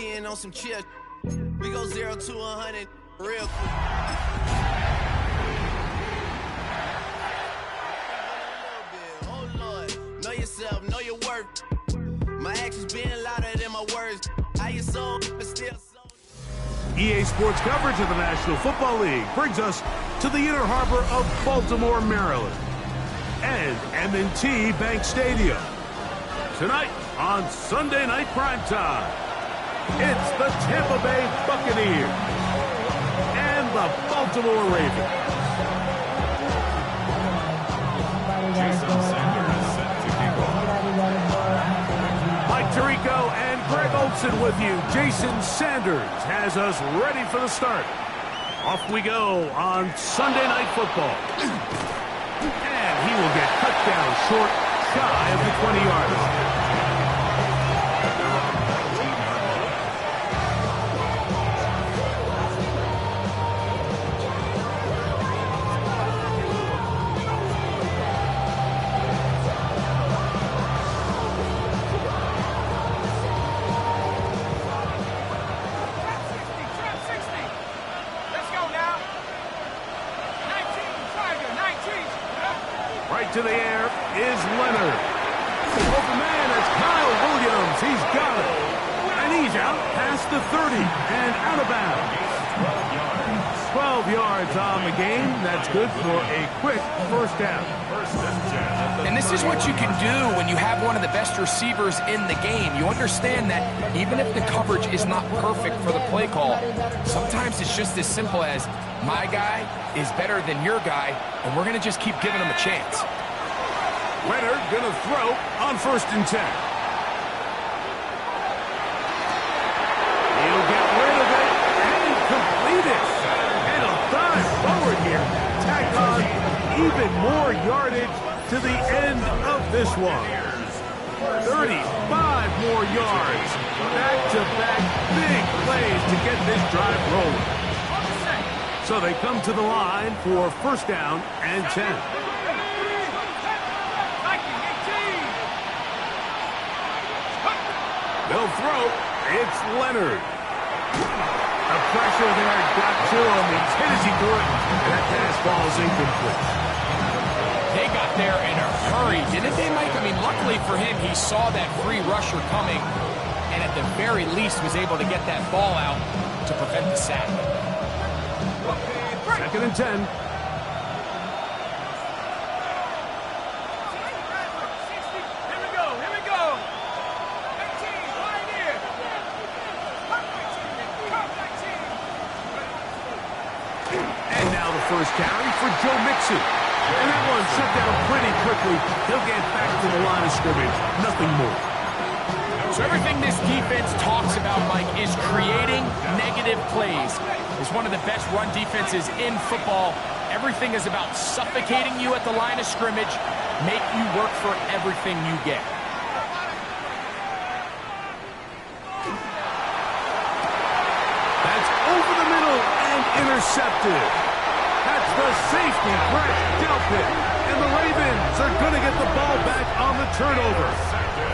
being on some chill. We go 0 to 100 real quick. Oh Lord, know yourself, know your worth. My actions being louder than my words. How you soul, but still so. EA Sports coverage of the National Football League brings us to the inner harbor of Baltimore, Maryland, and M&T Bank Stadium. Tonight on Sunday Night Primetime, it's the Tampa Bay Buccaneers and the Baltimore Ravens. Jason Sanders is set to kick off. Mike Tirico and Greg Olson with you. Jason Sanders has us ready for the start. Off we go on Sunday Night Football. And he will get cut down short, shy of the 20-yard line. To the air is Leonard. Open man, that's Kyle Williams. He's got it. And he's out past the 30 and out of bounds. 12 yards on the game. That's good for a quick first down. And this is what you can do when you have one of the best receivers in the game. You understand that even if the coverage is not perfect for the play call, sometimes it's just as simple as my guy is better than your guy, and we're going to just keep giving him a chance. Leonard going to throw on 1st and 10. He'll get rid of it and complete it. And a dive forward here. Tack on even more yardage to the end of this one. 35 more yards. Back-to-back big plays to get this drive rolling. So they come to the line for 1st down and 10. They'll throw. It's Leonard. The pressure there got to him. He's hit as he threw it. And that pass ball's incomplete. They got there in a hurry, didn't they, Mike? I mean, luckily for him, he saw that free rusher coming and at the very least was able to get that ball out to prevent the sack. 2nd and 10. First carry for Joe Mixon. And that one shut down pretty quickly. He'll get back to the line of scrimmage. Nothing more. So everything this defense talks about, Mike, is creating negative plays. It's one of the best run defenses in football. Everything is about suffocating you at the line of scrimmage, make you work for everything you get. That's over the middle and intercepted. That's the safety, Brett Delpit. And the Ravens are going to get the ball back on the turnover.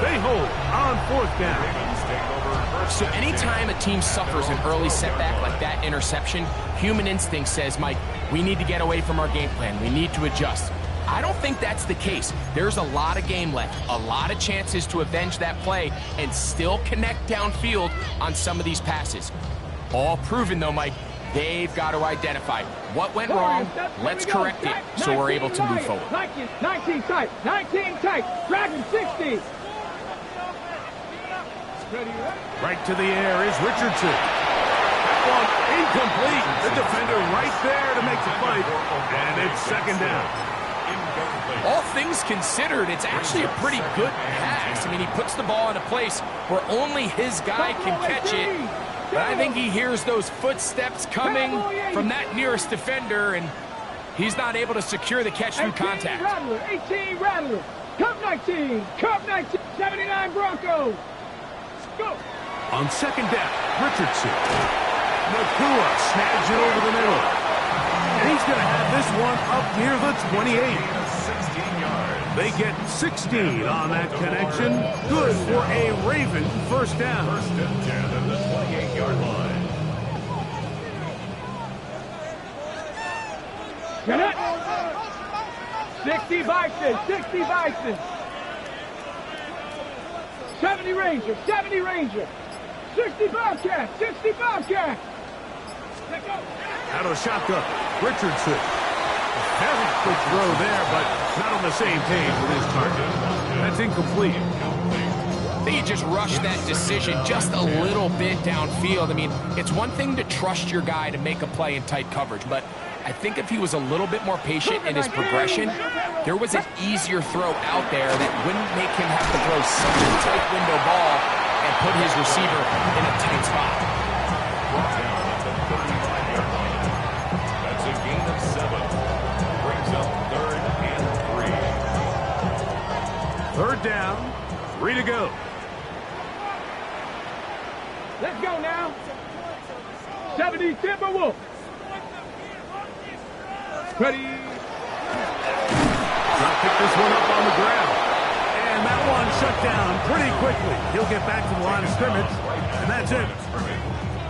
They hold on 4th down. So anytime a team suffers an early setback like that interception, human instinct says, Mike, we need to get away from our game plan. We need to adjust. I don't think that's the case. There's a lot of game left, a lot of chances to avenge that play and still connect downfield on some of these passes. All proven, though, Mike. They've got to identify what went wrong, let's correct it, so we're able to move forward. 19 tight, 19 tight, Dragon 60. Right to the air is Richardson. That one incomplete. The defender right there to make the fight, and it's 2nd down. All things considered, it's actually a pretty good pass. I mean, he puts the ball in a place where only his guy can catch it. But I think he hears those footsteps coming from that nearest defender, and he's not able to secure the catch through contact. Rattler, 18 Rattler, Cup 19, 79 Broncos. Go. On 2nd down, Richardson. Nakua snags it over the middle. And he's going to have this one up near the 28. They get 16 on that connection. Good for a Raven 1st down. 15-yard line. Get it! 60 Bison, 60 Bison. 70 Ranger, 70 Ranger. 60 Bobcat, 60 Bobcat. Out of the shotgun, Richardson. A very quick throw there, but not on the same page with his target. That's incomplete. I think he just rushed that decision just a little bit downfield. I mean, it's one thing to trust your guy to make a play in tight coverage, but I think if he was a little bit more patient in his progression, there was an easier throw out there that wouldn't make him have to throw such a tight window ball and put his receiver in a tight spot. Brought down at the 35-yard line. That's a gain of 7. Brings up 3rd and 3. 3rd down, 3 to go. Let's go now. 70 Timberwolf. Ready. Trying to pick this one up on the ground. And that one shut down pretty quickly. He'll get back to the line of scrimmage, and that's it.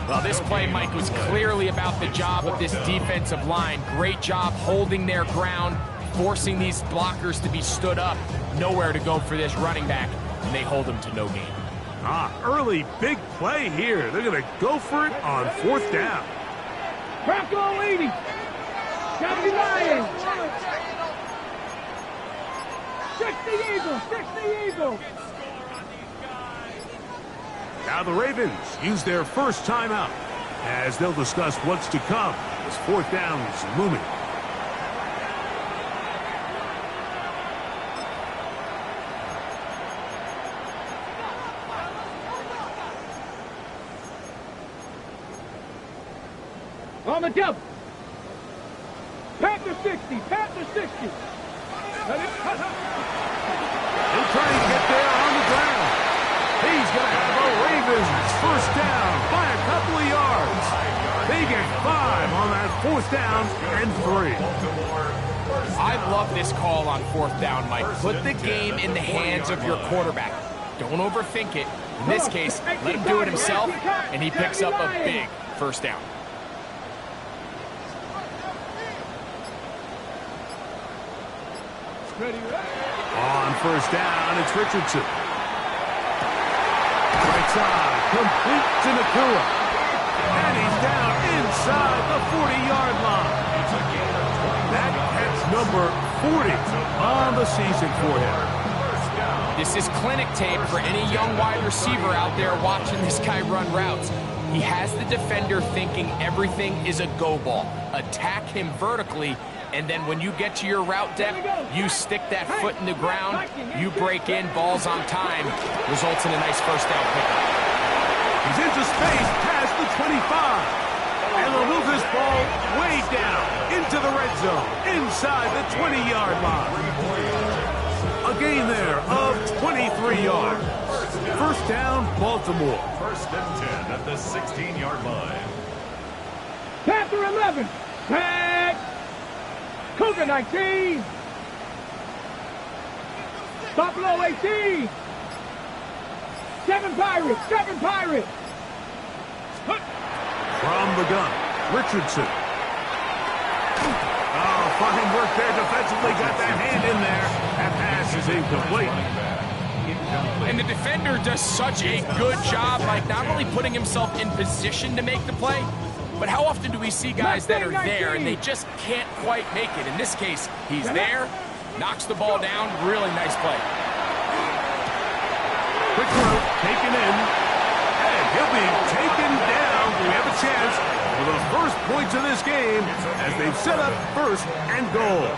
Well, this play, Mike, was clearly about the job of this defensive line. Great job holding their ground, forcing these blockers to be stood up. Nowhere to go for this running back, and they hold him to no gain. Early big play here. They're going to go for it on 4th down. Crack on 80. 70 Lions. 60 Eagles, 60 Eagles. Now the Ravens use their first timeout as they'll discuss what's to come as 4th down is looming. On the double. Panther 60, Panther 60. They're trying to get there on the ground. He's going to have a Ravens first down by a couple of yards. They get 5 on that 4th down and 3. I love this call on 4th down, Mike. Put the game in the hands of your quarterback. Don't overthink it. In this case, let him do it himself, and he picks up a big first down. On first down, it's Richardson. Right side, complete to Nakua. And he's down inside the 40-yard line. That catch number 40 on the season for him. This is clinic tape for any young wide receiver out there watching this guy run routes. He has the defender thinking everything is a go ball. Attack him vertically, and then when you get to your route depth, you stick that foot in the ground, you break in, balls on time, results in a nice first down pickup. He's into space past the 25. And they'll move this ball way down into the red zone, inside the 20-yard line. A gain there of 23 yards. First down, Baltimore. 1st and 10 at the 16-yard line. Panther 11. Tag. Cougar 19. Buffalo 18. 7 Pirates. 7 Pirates. From the gun, Richardson. Oh, fine work there defensively. Got that hand in there. That pass is incomplete. And the defender does such a good job, like not only putting himself in position to make the play, but how often do we see guys that are there and they just can't quite make it? In this case, he's there, knocks the ball down, really nice play. Quick throw, taken in, and he'll be taken down. We have a chance for the first points of this game as they've set up 1st and goal.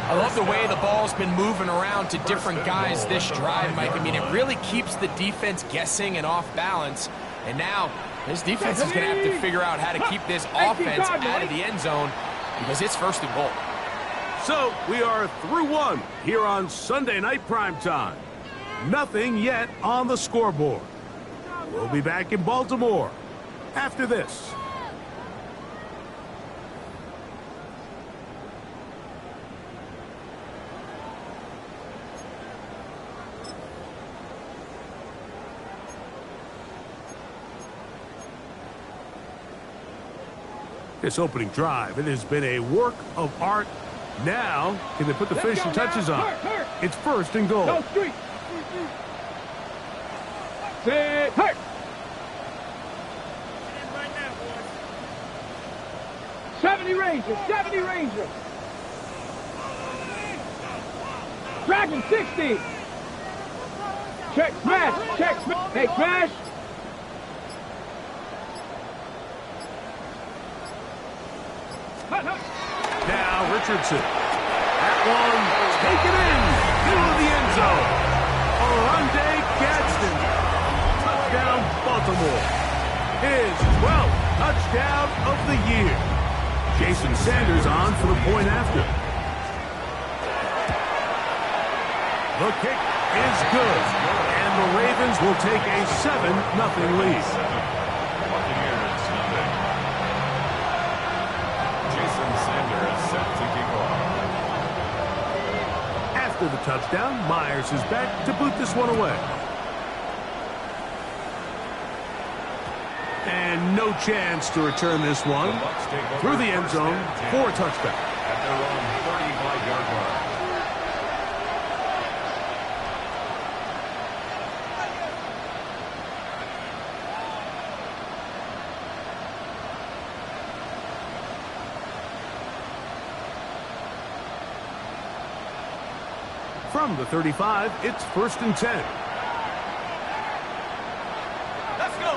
I love the way the ball's been moving around to different guys this drive, Mike. I mean, it really keeps the defense guessing and off balance. And now, this defense is going to have to figure out how to keep this offense out of the end zone because it's 1st and goal. So, we are through 1 here on Sunday Night Primetime. Nothing yet on the scoreboard. We'll be back in Baltimore after this. This opening drive, it has been a work of art. Now, can they put the finishing touches on? It's first and goal. Go street. Sit. Hurt. 70 Rangers. 70 Rangers. Dragon 60. Check smash. Check smash. Hey, smash. Now Richardson. That one taken in. Middle of the end zone. Orlando Gadsden. Touchdown Baltimore. His 12th touchdown of the year. Jason Sanders on for the point after. The kick is good. And the Ravens will take a 7-0 lead. After the touchdown, Myers is back to boot this one away. And no chance to return this one through the end zone for a touchdown. At their own 35-yard line. From the 35, it's first and 10. Let's go.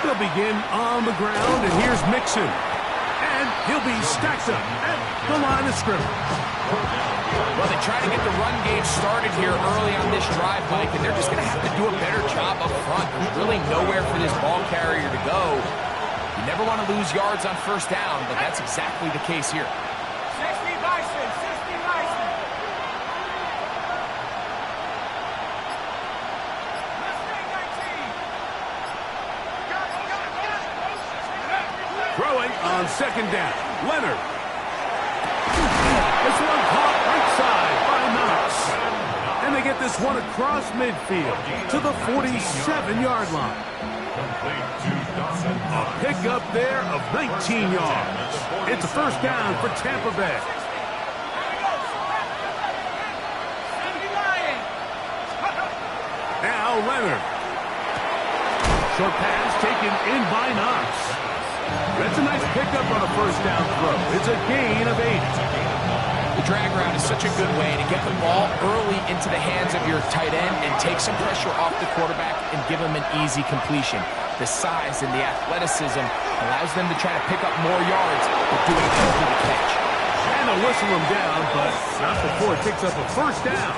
They'll begin on the ground, and here's Mixon. And he'll be stacked up at the line of scrimmage. Well, they try to get the run game started here early on this drive, Mike, and they're just going to have to do a better job up front. There's really nowhere for this ball carrier to go. You never want to lose yards on first down, but that's exactly the case here. 60 Bison. 60 Bison. Throwing on second down. Leonard. This one caught right side by Knox. And they get this one across midfield to the 47-yard line. A pickup there of 19 yards. It's a first down for Tampa Bay. Now Leonard. Short pass taken in by Knox. That's a nice pickup on a first down throw. It's a gain of 8. The drag route is such a good way to get the ball early into the hands of your tight end and take some pressure off the quarterback and give him an easy completion. The size and the athleticism allows them to try to pick up more yards, but do it after the catch. And they'll whistle him down, but not before it picks up a first down.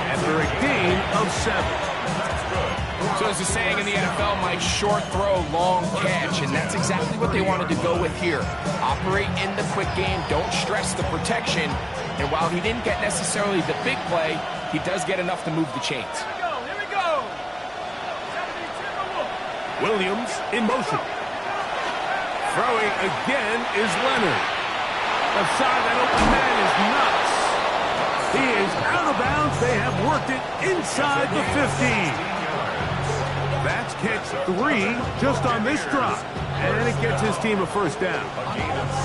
And they're a gain of 7. So as the saying in the NFL, Mike, short throw, long catch, and that's exactly what they wanted to go with here. Operate in the quick game, don't stress the protection, and while he didn't get necessarily the big play, he does get enough to move the chains. Here we go. Williams in motion. Throwing again is Leonard. Aside that open man is Knox. He is out of bounds. They have worked it inside the 15. That's catch 3 just on this drop. And it gets his team a first down.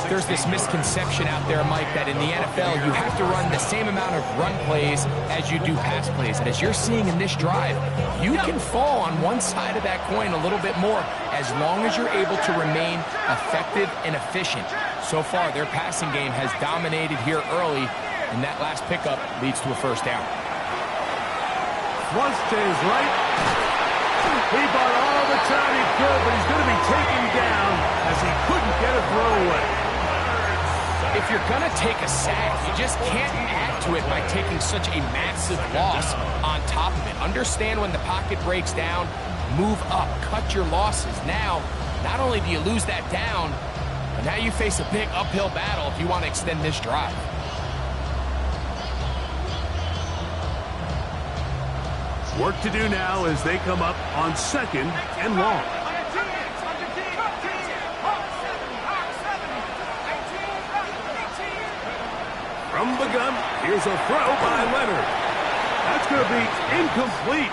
There's this misconception out there, Mike, that in the NFL you have to run the same amount of run plays as you do pass plays. And as you're seeing in this drive, you can fall on one side of that coin a little bit more as long as you're able to remain effective and efficient. So far, their passing game has dominated here early, and that last pickup leads to a first down. Flush to his right. He bought all the time he could, but he's going to be taken down as he couldn't get a throw away. If you're going to take a sack, you just can't add to it by taking such a massive loss on top of it. Understand when the pocket breaks down, move up, cut your losses. Now, not only do you lose that down, but now you face a big uphill battle if you want to extend this drive. Work to do now as they come up on second and long. From the gun, here's a throw by Leonard. That's going to be incomplete.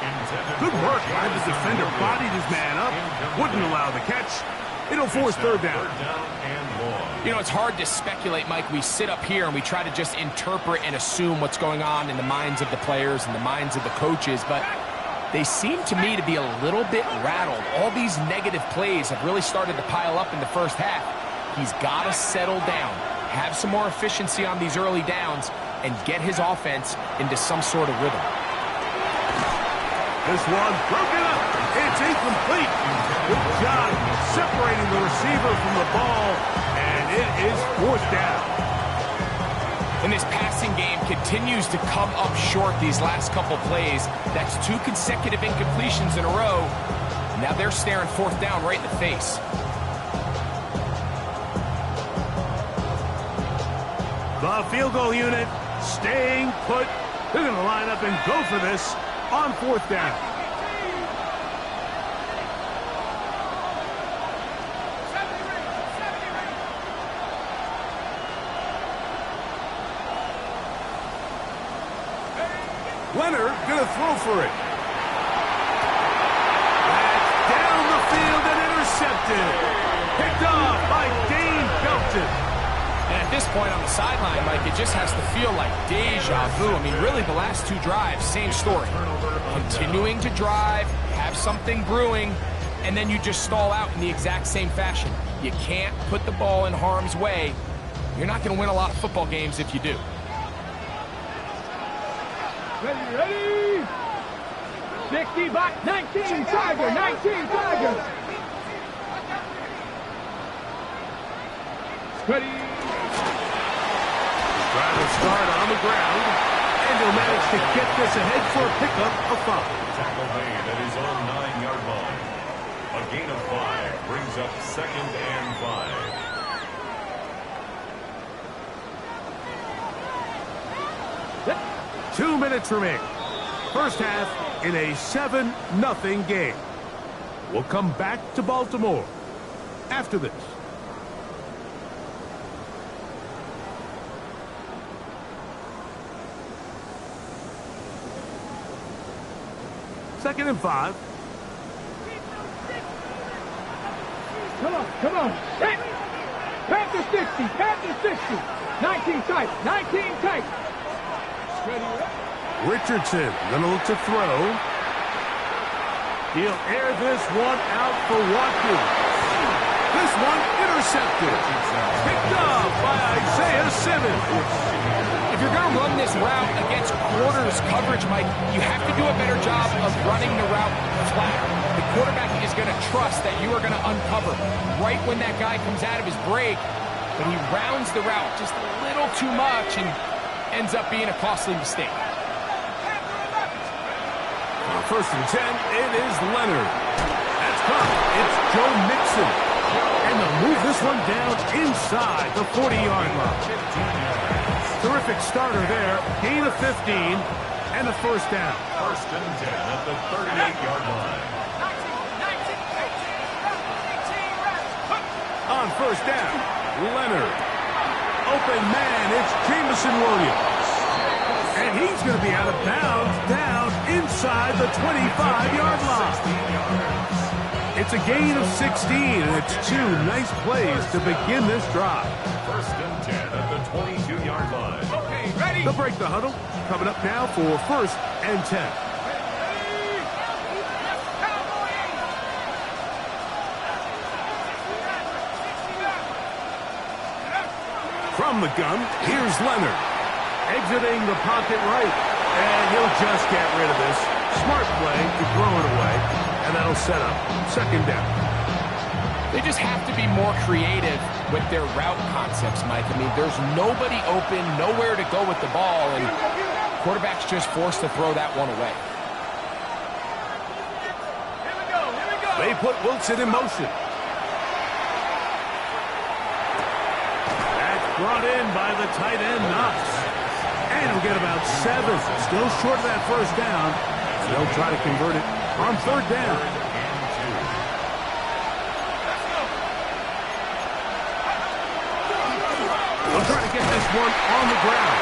Good work by the defender. Bodied his man up. Wouldn't allow the catch. It'll force third down. Third down and long. You know, it's hard to speculate, Mike. We sit up here and we try to just interpret and assume what's going on in the minds of the players and the minds of the coaches, but they seem to me to be a little bit rattled. All these negative plays have really started to pile up in the first half. He's got to settle down, have some more efficiency on these early downs, and get his offense into some sort of rhythm. This one broken up. It's incomplete. Good job separating the receiver from the ball, and it is fourth down. And this passing game continues to come up short these last couple plays. That's 2 consecutive incompletions in a row. Now they're staring fourth down right in the face. The field goal unit staying put. They're going to line up and go for this on fourth down. Leonard going to throw for it. That's down the field and intercepted. Picked off by Dane Belton. And at this point on the sideline, Mike, it just has to feel like deja vu. I mean, really, the last 2 drives, same story. Continuing to drive, have something brewing, and then you just stall out in the exact same fashion. You can't put the ball in harm's way. You're not going to win a lot of football games if you do. Ready? 60 back, 19 Tiger, 19 Tiger. Ready? Trying to start on the ground, and he'll manage to get this ahead for a pickup of 5. Tackle made at his own 9-yard line. A gain of 5 brings up 2nd and 5. 2 minutes remaining. First half in a 7-0 game. We'll come back to Baltimore after this. Second and 5. Come on. Hit. Panther 60, Panther 60. 19 tight, 19 tight. Richardson going to look to throw. He'll air this one out for Watkins. This one intercepted. Picked up by Isaiah Simmons. If you're going to run this route against quarters coverage, Mike, you have to do a better job of running the route flat. The quarterback is going to trust that you are going to uncover right when that guy comes out of his break, but he rounds the route just a little too much and ends up being a costly mistake. On first and 10, it is Leonard. That's caught. It's Joe Mixon. And they'll move this one down inside the 40-yard line. Terrific starter there. Gain of 15 and a first down. First and 10 at the 38-yard line. On first down, Leonard. Open man, it's Jameson Williams. And he's going to be out of bounds down inside the 25-yard line. It's a gain of 16, and it's 2 nice plays to begin this drive. First and 10 at the 22-yard line. Okay, ready? They'll break the huddle. Coming up now for first and 10. From the gun, here's Leonard. Exiting the pocket right. And he'll just get rid of this. Smart play to throw it away. And that'll set up second down. They just have to be more creative with their route concepts, Mike. I mean, there's nobody open, nowhere to go with the ball, and quarterback's just forced to throw that one away. They put Wilson in motion. That's brought in by the tight end, Knox. And he'll get about 7. Still short of that first down. And they'll try to convert it on third down. They'll try to get this one on the ground.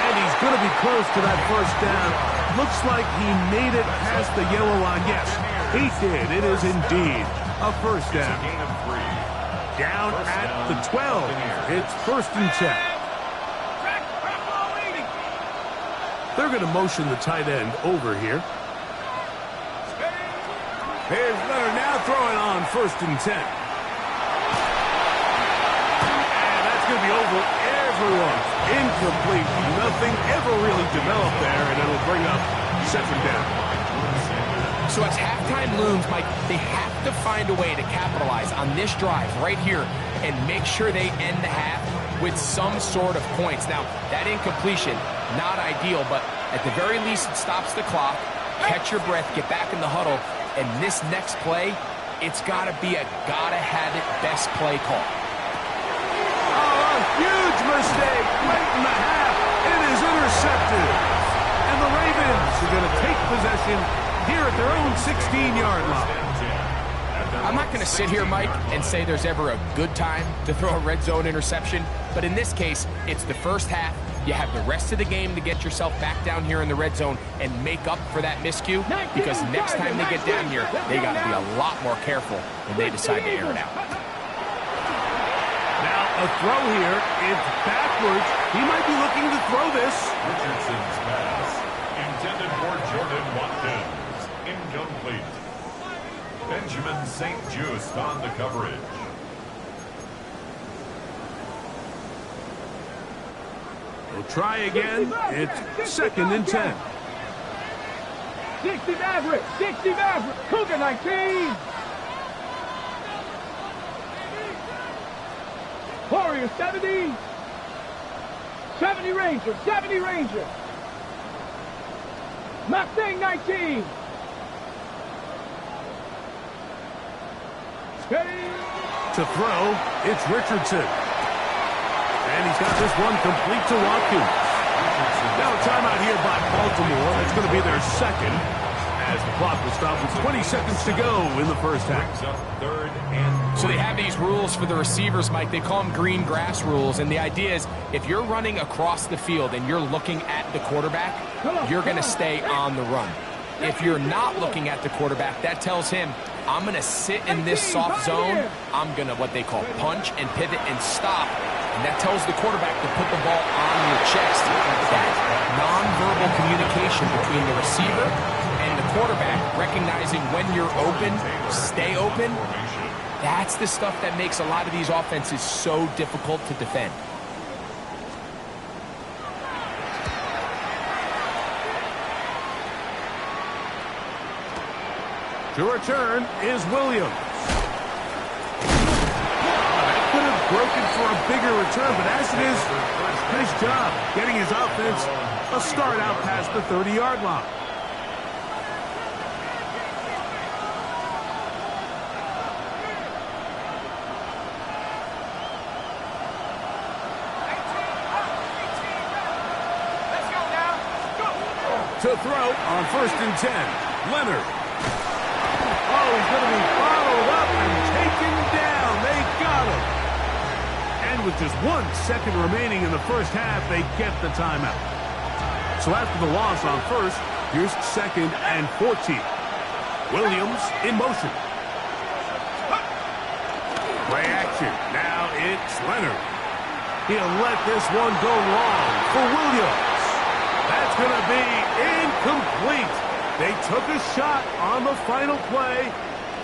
And he's going to be close to that first down. Looks like he made it past the yellow line. Yes, he did. It is indeed a first It's a down. gain of 3. Down First at down, the 12. Buccaneers. It's 1st and 10. They're going to motion the tight end over here. Here's Leonard now throwing on 1st and 10. And that's going to be over everyone. Incomplete. Nothing ever really developed there, and it'll bring up 2nd down. So as halftime looms, Mike, they have to find a way to capitalize on this drive right here and make sure they end the half with some sort of points. Now, that incompletion, not ideal, but at the very least, it stops the clock. Catch your breath, get back in the huddle, and this next play, it's got to be a gotta-have-it best play call. Oh, a huge mistake late in the half. It is intercepted. And the Ravens are going to take possession here at their own 16-yard line. I'm not going to sit here, Mike, and say there's ever a good time to throw a red zone interception, but in this case, it's the first half. You have the rest of the game to get yourself back down here in the red zone and make up for that miscue, because next time they get down here, they got to be a lot more careful when they decide to air it out. Now a throw here. It's backwards. He might be looking to throw this. Richardson's pass, intended for Jordan Watkins. Incomplete. Benjamin St. Just on the coverage. We'll try again. It's 2nd and 10. 60 Maverick, 60 Maverick, Cougar 19. Warrior 70. 70 Ranger, 70 Ranger. Mustang 19. Steady. To throw, it's Richardson. And he's got this one complete to Watkins. Now a timeout here by Baltimore. That's going to be their 2nd, as the clock will stop with 20 seconds to go in the first half. So they have these rules for the receivers, Mike. They call them green grass rules, and the idea is if you're running across the field and you're looking at the quarterback, you're going to stay on the run. If you're not looking at the quarterback, that tells him, I'm going to sit in this soft zone. I'm going to what they call punch and pivot and stop. And that tells the quarterback to put the ball on your chest. That nonverbal communication between the receiver and the quarterback, recognizing when you're open, stay open, that's the stuff that makes a lot of these offenses so difficult to defend. To return is Williams. That could have broken for a bigger return, but as it is, nice job getting his offense a start out past the 30-yard line. To throw on 1st and 10, Leonard. Oh, he's going to be followed up and taken down. They got him. And with just 1 second remaining in the first half, they get the timeout. So after the loss on 1st, here's 2nd and 14. Williams in motion. Play action. Now it's Leonard. He'll let this one go long for Williams. That's going to be incomplete. They took a shot on the final play.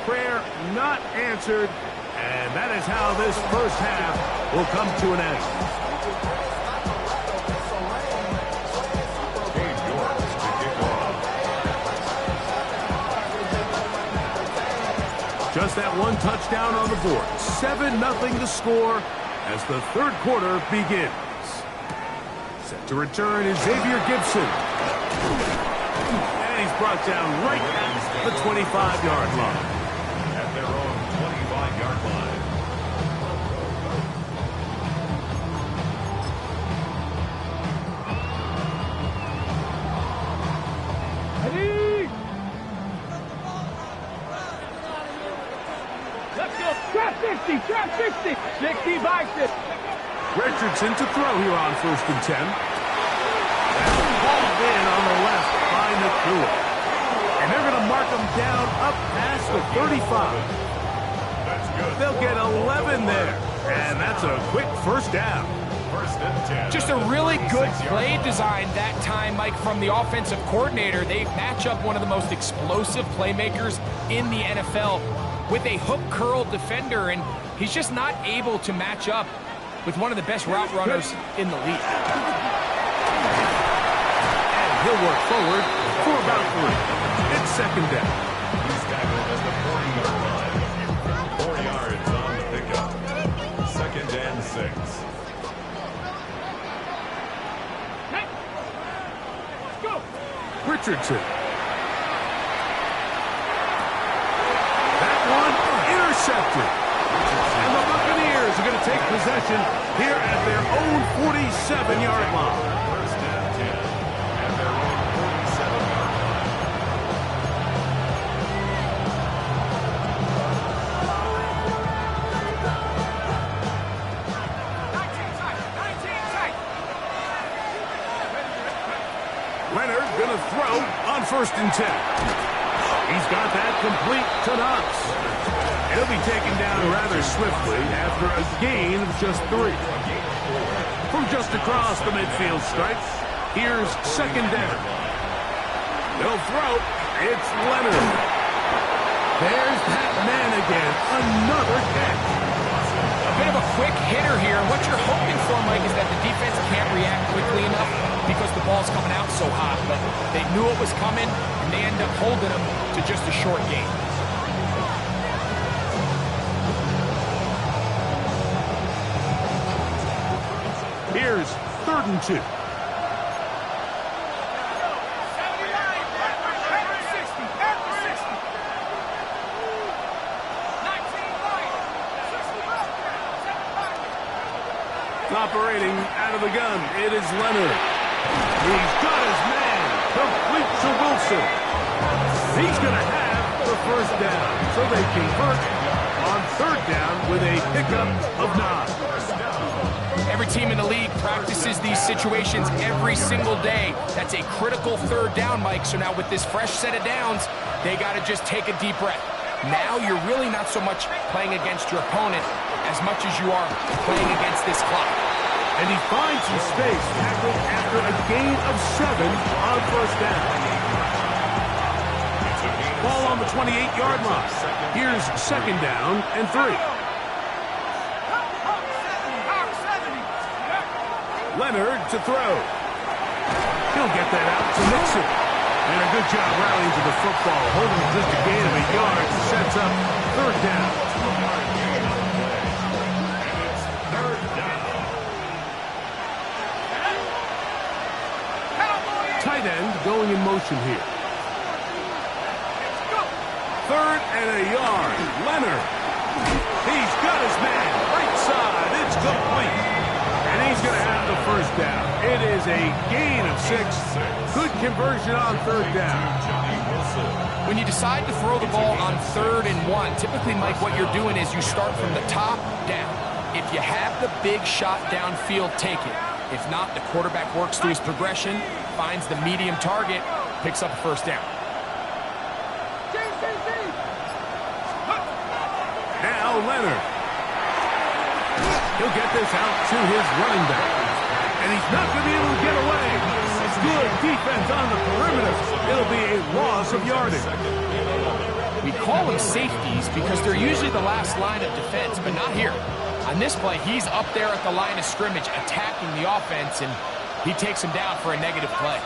Prayer not answered. And that is how this first half will come to an end. Just that one touchdown on the board. 7-0 to score as the 3rd quarter begins. Set to return is Xavier Gibson. And he's brought down right at the 25-yard line. At their own 25-yard line. Ready? Let's go. Trap 60, trap 60. 60 Bison. Richardson to throw here on 1st and 10. That's hauled in on the left by McFl. And they're going to mark him down up past the 35. They'll get 11 there. And that's a quick first down. First and 10. Just a really good play design that time, Mike, from the offensive coordinator. They match up one of the most explosive playmakers in the NFL with a hook curl defender, and he's just not able to match up with one of the best route runners in the league. And he'll work forward for about 3. It's second down. He's tackled at the 40-yard line. 4 yards on the pickup. Second and 6. Richardson. That one intercepted. And the Buccaneers are going to take possession here at their own 47-yard line. First and 10 at their own 47-yard line. Leonard going to throw on first and 10. He's got that complete to Knox. He'll be taken down rather swiftly after a gain of just 3. From just across the midfield stripe, here's second down. They'll throw. It's Leonard. There's that man again. Another catch. A bit of a quick hitter here. What you're hoping for, Mike, is that the defense can't react quickly enough because the ball's coming out so hot. But they knew it was coming, and they end up holding them to just a short gain. Here's third and 2. Operating out of the gun, it is Leonard. He's got his man, complete to Wilson. He's going to have the first down, so they convert on third down with a pickup of 9. Every team in the league practices these situations every single day. That's a critical third down, Mike. So now with this fresh set of downs, they got to just take a deep breath. Now you're really not so much playing against your opponent as much as you are playing against this clock. And he finds some space tackled after a gain of 7 on first down. Ball on the 28-yard line. Here's second down and 3. Leonard to throw. He'll get that out to Mixon. And a good job rallying to the football. Holding just a gain of 8 yards. Sets up third down. Tight end going in motion here. Third and a yard. Leonard. He's got his man. Right side. It's complete. And he's going to have the first down. It is a gain of 6. Good conversion on third down. When you decide to throw the ball on 3rd and 1, typically, Mike, what you're doing is you start from the top down. If you have the big shot downfield, take it. If not, the quarterback works through his progression, finds the medium target, picks up a first down. Now Leonard. He'll get this out to his running back. And he's not going to be able to get away. Good defense on the perimeter. It'll be a loss of yardage. We call them safeties because they're usually the last line of defense, but not here. On this play, he's up there at the line of scrimmage attacking the offense, and he takes him down for a negative play.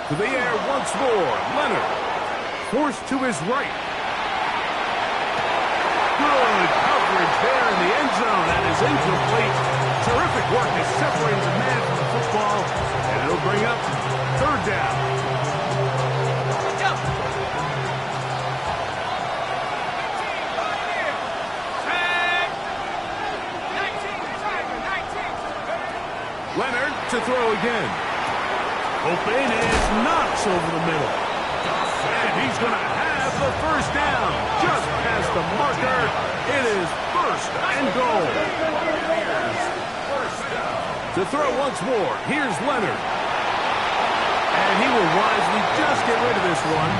To the air once more. Leonard. Forced to his right. Good coverage there in the end zone. That is incomplete. Terrific work to separate the man from the football. And it'll bring up third down. Leonard to throw again. Open is Knox over the middle. And he's going to have the first down. Just past the marker. It is first and goal. To throw once more. Here's Leonard. And he will wisely just get rid of this one.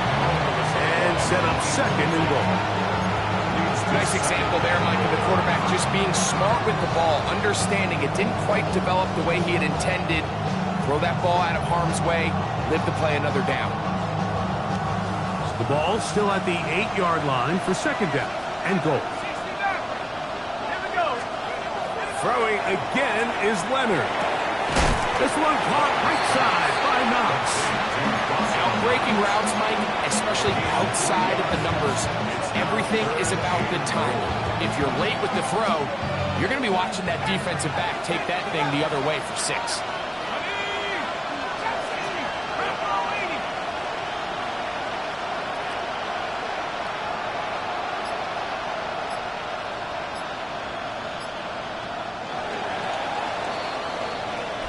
And set second and goal. Nice example there, Mike, of the quarterback just being smart with the ball, understanding it didn't quite develop the way he had intended. Throw that ball out of harm's way, live to play another down. The ball still at the 8-yard line for second down and goal. Throwing again is Leonard. This one caught right side by Knox. Now breaking routes, Mike, especially outside of the numbers, everything is about the time. If you're late with the throw, you're going to be watching that defensive back take that thing the other way for 6.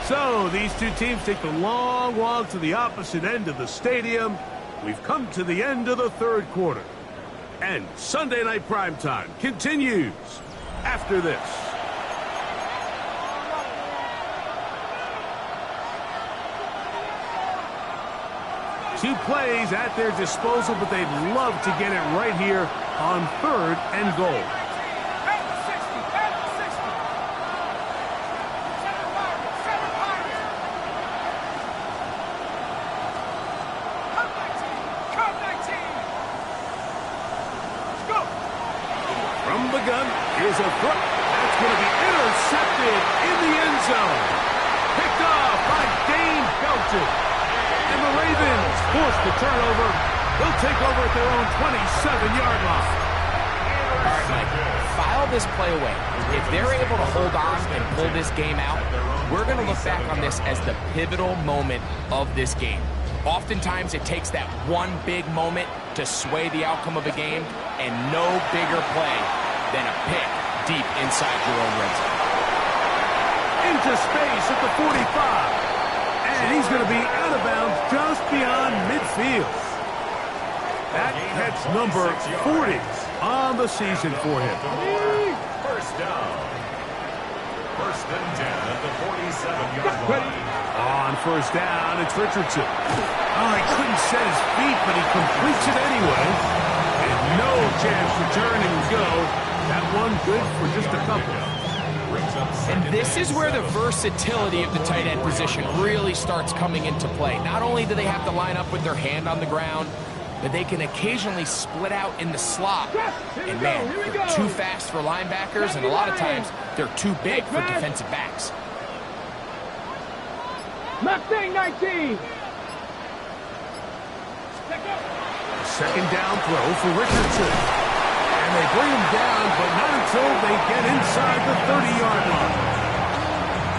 So these two teams take the long walk to the opposite end of the stadium. We've come to the end of the third quarter. And Sunday Night Primetime continues after this. Two plays at their disposal, but they'd love to get it right here on third and goal. Is a throw. That's going to be intercepted in the end zone. Picked off by Dane Belton. And the Ravens force the turnover. They'll take over at their own 27-yard line. All right, Mike, file this play away. If they're able to hold on and pull this game out, we're going to look back on this as the pivotal moment of this game. Oftentimes, it takes that one big moment to sway the outcome of a game, and no bigger play than a pick deep inside your own red zone. Into space at the 45. And he's going to be out of bounds just beyond midfield. That catch number 40 on the season for him. First down. First and 10 at the 47-yard line. On first down, it's Richardson. Oh, he couldn't set his feet, but he completes it anyway. And no chance to turn and go. That one good for just a couple. And this is where the versatility of the tight end position really starts coming into play. Not only do they have to line up with their hand on the ground, but they can occasionally split out in the slot. And man, they're too fast for linebackers, and a lot of times they're too big for defensive backs. Left thing, 19. Second down throw for Richardson. And they bring him down, but not until they get inside the 30-yard line.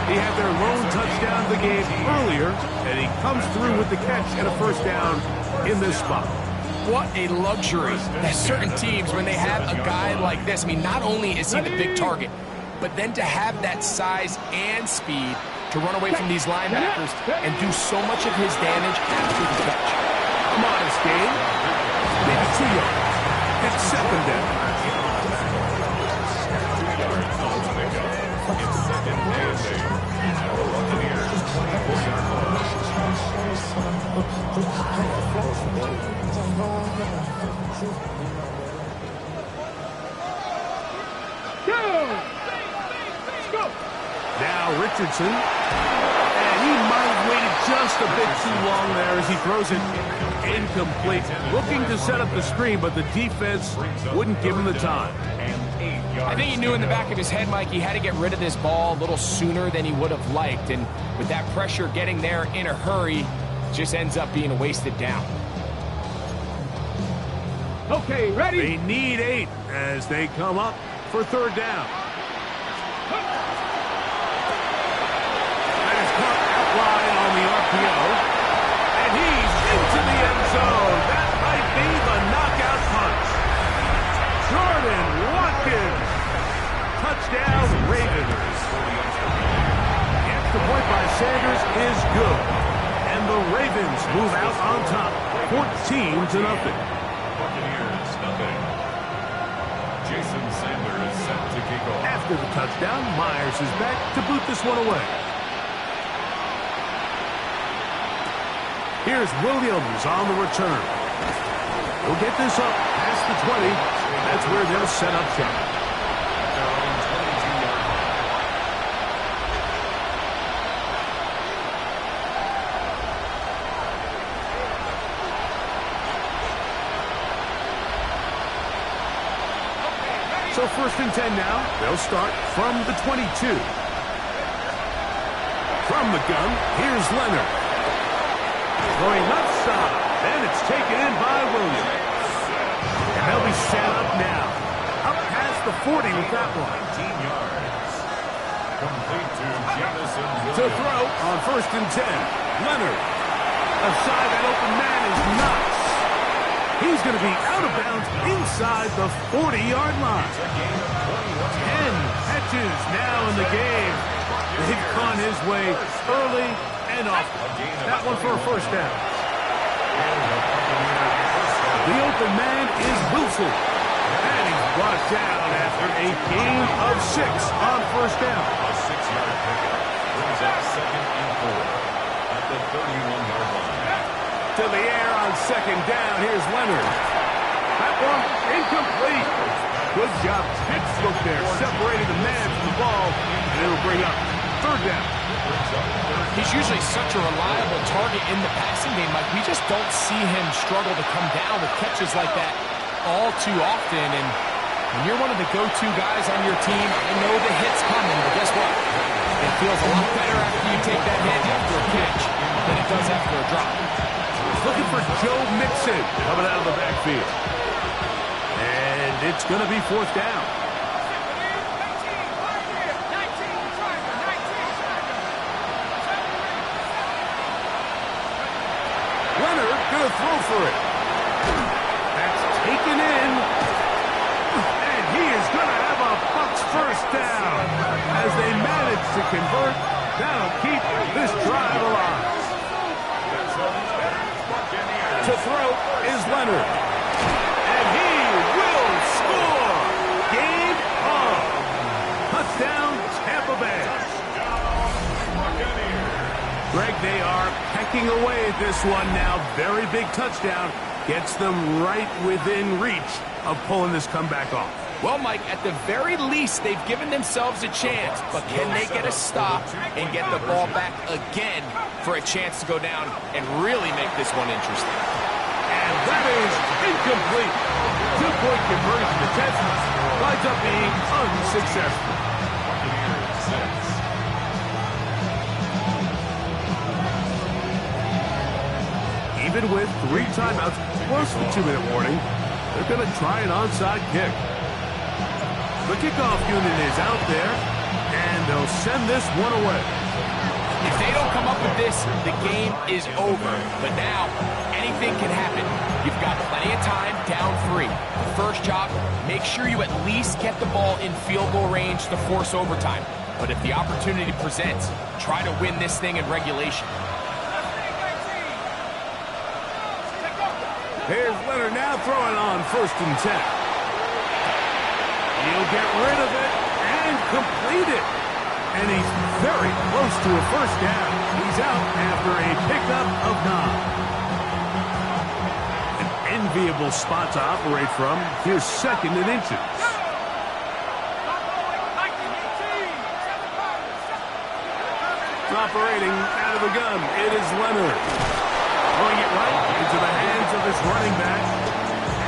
He had their lone touchdown of the game earlier, and he comes through with the catch and a first down in this spot. What a luxury that certain teams, when they have a guy like this, I mean, not only is he the big target, but then to have that size and speed to run away from these linebackers and do so much of his damage after the catch. A modest game, maybe 2 yards. It's second down. Now Richardson, and he might have waited just a bit too long there as he throws it incomplete. Looking to set up the screen, but the defense wouldn't give him the time. I think he knew in the back of his head, Mike, he had to get rid of this ball a little sooner than he would have liked. And with that pressure getting there in a hurry, just ends up being a wasted down. Okay, ready? They need 8 as they come up for third down. That is caught outline on the RPO. And he's into the end zone. That might be the knockout punch. Jordan Watkins. Touchdown, Ravens. The extra point by Sanders is good. And the Ravens move out on top, 14-0. Buccaneers, nothing. Jason Sandler is set to kick off. After the touchdown, Myers is back to boot this one away. Here's Williams on the return. He'll get this up past the 20. That's where they'll set up shop. So 1st and 10 now. They'll start from the 22. From the gun, here's Leonard. Throwing left side, and it's taken in by Williams. And they'll be set up now. Up past the 40 with that one. 19 yards. Complete to Jamison Williams. To throw on 1st and 10. Leonard. Aside that open man is Knox. He's going to be out of bounds inside the 40-yard line. 10 catches now in the game. They've gone his way early and often. That one for a 1st down. The open man is Wilson. And he's brought down after a gain of 6 on 1st down. A 6-yard pickup brings up 2nd and 4 at the 31-yard line. To the air on 2nd down. Here's Leonard. That one incomplete. Good job. Pittsburgh there. Separated the man from the ball. And it'll bring up 3rd down. He's usually such a reliable target in the passing game. Like, we just don't see him struggle to come down with catches like that all too often. And when you're one of the go-to guys on your team, I know the hit's coming, but guess what? It feels a lot better after you take that hit after a catch than it does after a drop. Looking for Joe Mixon coming out of the backfield. And it's going to be 4th down. Leonard going to throw for it. That's taken in. And he is going to have a Bucs 1st down. As they manage to convert, that'll keep this drive alive. To throw is Leonard. And he will score. Game on. Touchdown, Tampa Bay. Greg, they are pecking away at this one now. Very big touchdown. Gets them right within reach of pulling this comeback off. Well, Mike, at the very least, they've given themselves a chance. But can they get a stop and get the ball back again for a chance to go down and really make this one interesting? And that is incomplete. 2-point conversion attempt winds up being unsuccessful. Even with 3 timeouts plus the 2-minute warning, they're going to try an onside kick. The kickoff unit is out there, and they'll send this one away. If they don't come up with this, the game is over. But now, anything can happen. You've got plenty of time, down 3. The first job, make sure you at least get the ball in field goal range to force overtime. But if the opportunity presents, try to win this thing in regulation. Here's Leonard now throwing on 1st and 10. He'll get rid of it and complete it. And he's very close to a 1st down. He's out after a pickup of 9. An enviable spot to operate from. Here's 2nd and inches. Operating out of the gun, it is Leonard. Throwing it right into the hands of his running back.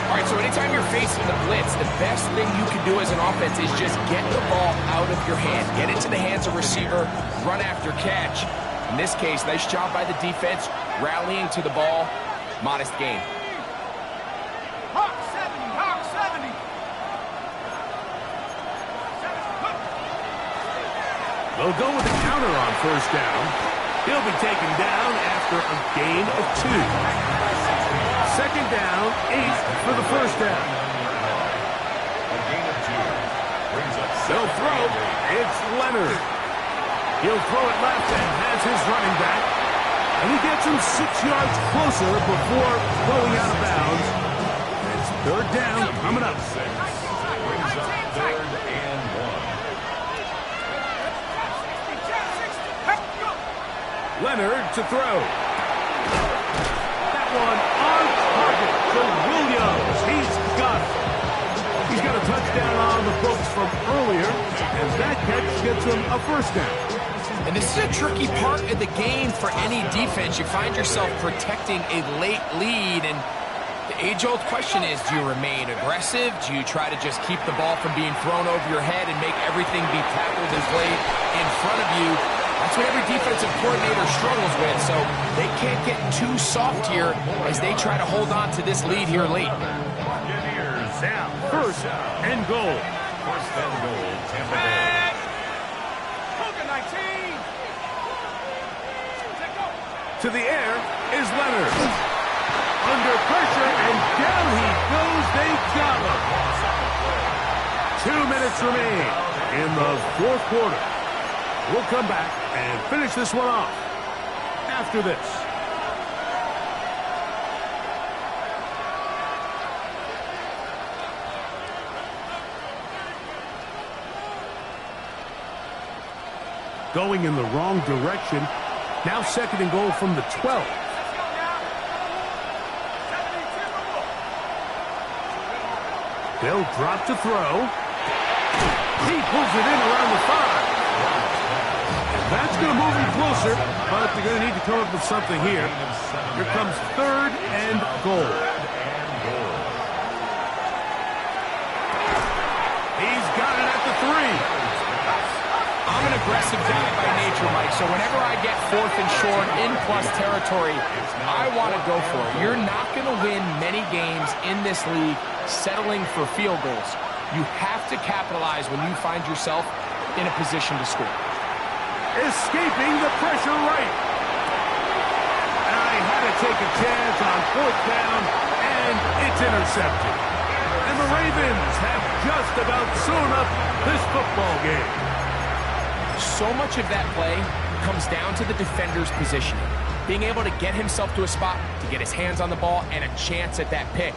All right, so anytime you're facing the blitz, the best thing you can do as an offense is just get the ball out of your hand. Get into the hands of receiver, run after catch. In this case, nice job by the defense, rallying to the ball. Modest gain. Hawk 70, Hawk 70. They'll go with the counter on 1st down. He'll be taken down after a gain of 2. 2nd down, 8 for the 1st down. A gain of 2 brings up 2nd. They'll throw. It's Leonard. He'll throw it left and has his running back. And he gets him 6 yards closer before going out of bounds. It's 3rd down coming up. Brings up 3rd and 1. Leonard to throw. That one on target to Williams. He's got it. He's got a touchdown on the books from earlier, and that catch gets him a first down. And this is a tricky part of the game for any defense. You find yourself protecting a late lead, and the age-old question is, do you remain aggressive? Do you try to just keep the ball from being thrown over your head and make everything be tackled and played in front of you? That's what every defensive coordinator struggles with, so they can't get too soft here as they try to hold on to this lead here late. Now, first and goal. First and goal, Tampa Bay. To the air is Leonard. Under pressure, and down he goes. They got him. 2 minutes remain in the fourth quarter. We'll come back and finish this one off after this. Going in the wrong direction. Now second and goal from the 12. They'll drop to throw. He pulls it in around the 5. And that's going to move him closer, but they're going to need to come up with something here. Here comes third and goal. He's got it at the 3. I'm an aggressive guy by nature, Mike, so whenever I get fourth and short in plus territory, I want to go for it. You're not going to win many games in this league settling for field goals. You have to capitalize when you find yourself in a position to score. Escaping the pressure right. I had to take a chance on fourth down, and it's intercepted. And the Ravens have just about sewn up this football game. So much of that play comes down to the defender's positioning. Being able to get himself to a spot, to get his hands on the ball, and a chance at that pick.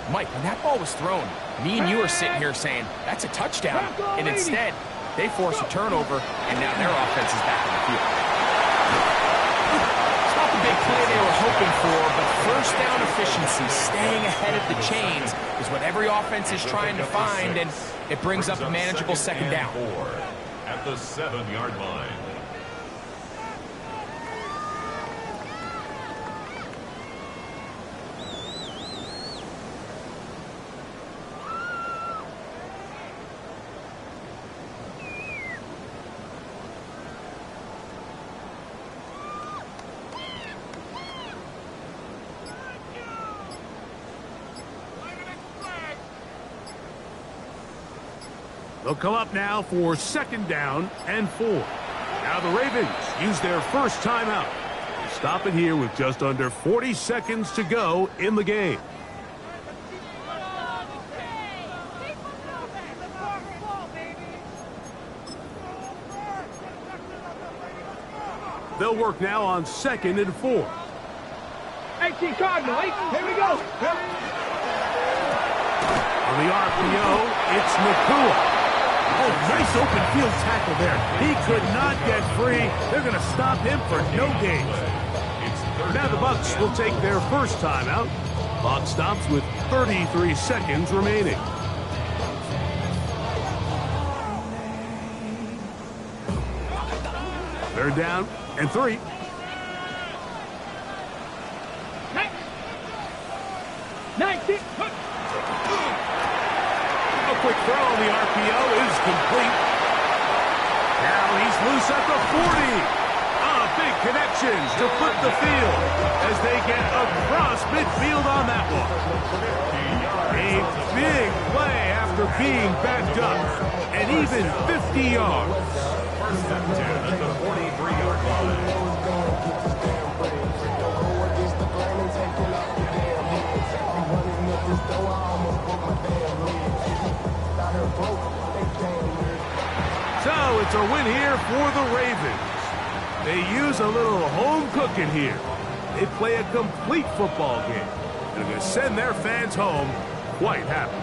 Mike, when that ball was thrown, me and you are sitting here saying, that's a touchdown. And instead, they force a turnover, and now their offense is back on the field. It's not the big play they were hoping for, but first down efficiency, staying ahead of the chains, is what every offense is trying to find, and it brings up a manageable second down. At the 7-yard line. They'll come up now for second down and 4. Now the Ravens use their first timeout. Stop it here with just under 40 seconds to go in the game. They'll work now on second and 4. 18 Cardinal, here we go. On the RPO, it's Nakua. Oh, nice open field tackle there. He could not get free. They're going to stop him for no gain. Now the Bucs will take their first timeout. Clock stops with 33 seconds remaining. Third down and 3. Next. 19. A quick throw on the RPO is complete. Now he's loose at the 40. Big connections to flip the field as they get across midfield on that one. A big play after being backed up, and even 50 yards. First and 10 at the 43-yard line. So it's a win here for the Ravens. They use a little home cooking here. They play a complete football game. They're going to send their fans home quite happy.